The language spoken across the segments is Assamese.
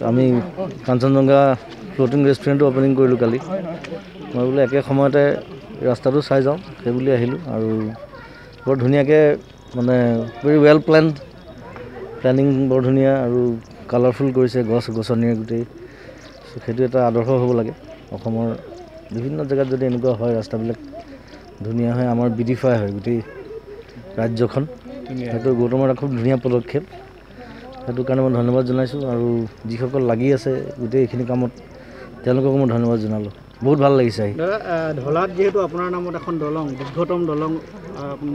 আমি কাঞ্চনজঙ্ঘা ফ্লোটিং ৰেষ্টুৰেণ্টটো অপেনিং কৰিলোঁ কালি। মই বোলে একে সময়তে ৰাস্তাটো চাই যাওঁ সেইবুলি আহিলোঁ আৰু বৰ ধুনীয়াকৈ মানে ভেৰি ৱেল প্লেনিং বৰ ধুনীয়া আৰু কালাৰফুল কৰিছে গছ গছনিৰে গোটেই। সেইটো এটা আদৰ্শ হ'ব লাগে অসমৰ বিভিন্ন জেগাত যদি এনেকুৱা হয় ৰাস্তাবিলাক ধুনীয়া হয়, আমাৰ বিউটিফাই হয় গোটেই ৰাজ্যখন। সেইটো গৌতমৰ এটা খুব ধুনীয়া পদক্ষেপ, সেইটো কাৰণে মই ধন্যবাদ জনাইছোঁ আৰু যিসকল লাগি আছে গোটেই এইখিনি কামত তেওঁলোককো মই ধন্যবাদ জনালোঁ। বহুত ভাল লাগিছে আহি। ঢলাত যিহেতু আপোনাৰ নামত এখন দলং দীৰ্ঘতম দলং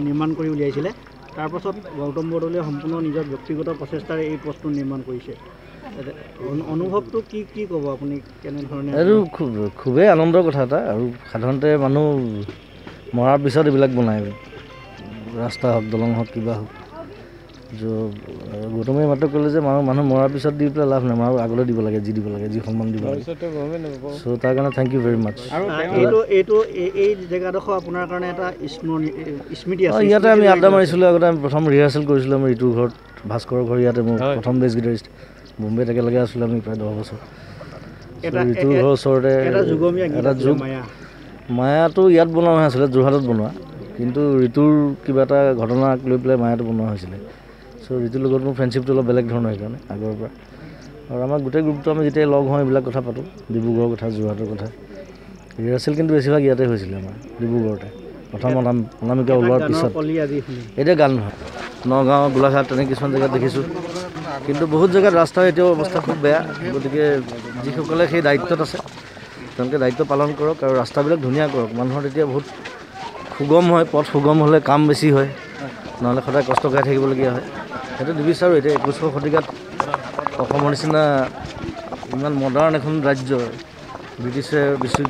নিৰ্মাণ কৰি উলিয়াইছিলে, তাৰপাছত গৌতম বৰদলৈয়ে সম্পূৰ্ণ নিজৰ ব্যক্তিগত প্ৰচেষ্টাৰে এই পথটো নিৰ্মাণ কৰিছে। অনুভৱটো কি ক'ব আপুনি, কেনেধৰণে? এইটো খুবেই আনন্দৰ কথা এটা আৰু সাধাৰণতে মানুহ মৰাৰ পিছত এইবিলাক বনায়, ৰাস্তা হওক দলং হওক কিবা হওক। গৌতমে মাত্ৰ ক'লে যে মানুহ মৰাৰ পিছত দি পেলাই লাভ নাই, মানুহ আগলৈ দিব লাগে, যি দিব লাগে, যি সন্মান দিব লাগে। চ' তাৰ কাৰণে থেংক ইউ ভেৰি মাছ। এই জেগাডোখৰ আপোনাৰ কাৰণে এটা স্মৃতি আছে। ইয়াতে আমি আড্ডা মাৰিছিলোঁ আগতে, আমি প্ৰথম ৰিহাৰ্চেল কৰিছিলোঁ আমাৰ ঋতুৰ ঘৰত, ভাস্কৰৰ ঘৰ ইয়াতে। মোৰ প্ৰথম বেছ গিটাৰিষ্ট বম্বেত একেলগে আছিলোঁ আমি প্ৰায় 10 বছৰ। ঋতুৰ ঘৰৰ ওচৰতে এটা যুগ। মায়াটো ইয়াত বনোৱা হৈ আছিলে, যোৰহাটত বনোৱা, কিন্তু ঋতুৰ কিবা এটা ঘটনাক লৈ পেলাই মায়াটো বনোৱা হৈছিলে। চ' ঋতুৰ লগত মোৰ ফ্ৰেণ্ডশ্বিপটো অলপ বেলেগ ধৰণৰ সেইকাৰণে আগৰ পৰা। আৰু আমাৰ গোটেই গ্ৰুপটো আমি যেতিয়া লগ হওঁ এইবিলাক কথা পাতোঁ, ডিব্ৰুগড়ৰ কথা, যোৰহাটৰ কথা। ৰিহাৰ্চেল কিন্তু বেছিভাগ ইয়াতে হৈছিলে আমাৰ ডিব্ৰুগড়তে, প্ৰথম অনামিকা ওলোৱাৰ পিছত। এতিয়া গান নহয়, নগাঁও, গোলাঘাট তেনে কিছুমান জেগাত দেখিছোঁ, কিন্তু বহুত জেগাত ৰাস্তাৰ এতিয়াও অৱস্থা খুব বেয়া। গতিকে যিসকলে সেই দায়িত্বত আছে তেওঁলোকে দায়িত্ব পালন কৰক আৰু ৰাস্তাবিলাক ধুনীয়া কৰক। মানুহৰ তেতিয়া বহুত সুগম হয়, পথ সুগম হ'লে কাম বেছি হয়, নহ'লে সদায় কষ্ট কৰি থাকিবলগীয়া হয়। সেইটো নিবিচাৰোঁ। এতিয়া 21শ শতিকাত অসমৰ নিচিনা ইমান মডাৰ্ণ এখন ৰাজ্য,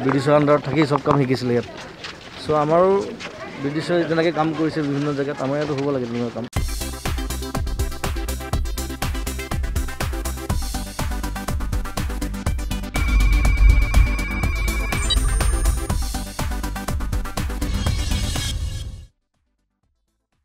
ব্ৰিটিছৰ আণ্ডাৰত থাকি চব কাম শিকিছিলে ইয়াত। চ' আমাৰো ব্ৰিটিছে যেনেকৈ কাম কৰিছে বিভিন্ন জেগাত, আমাৰ ইয়াতো হ'ব লাগে তেনেকুৱা কাম।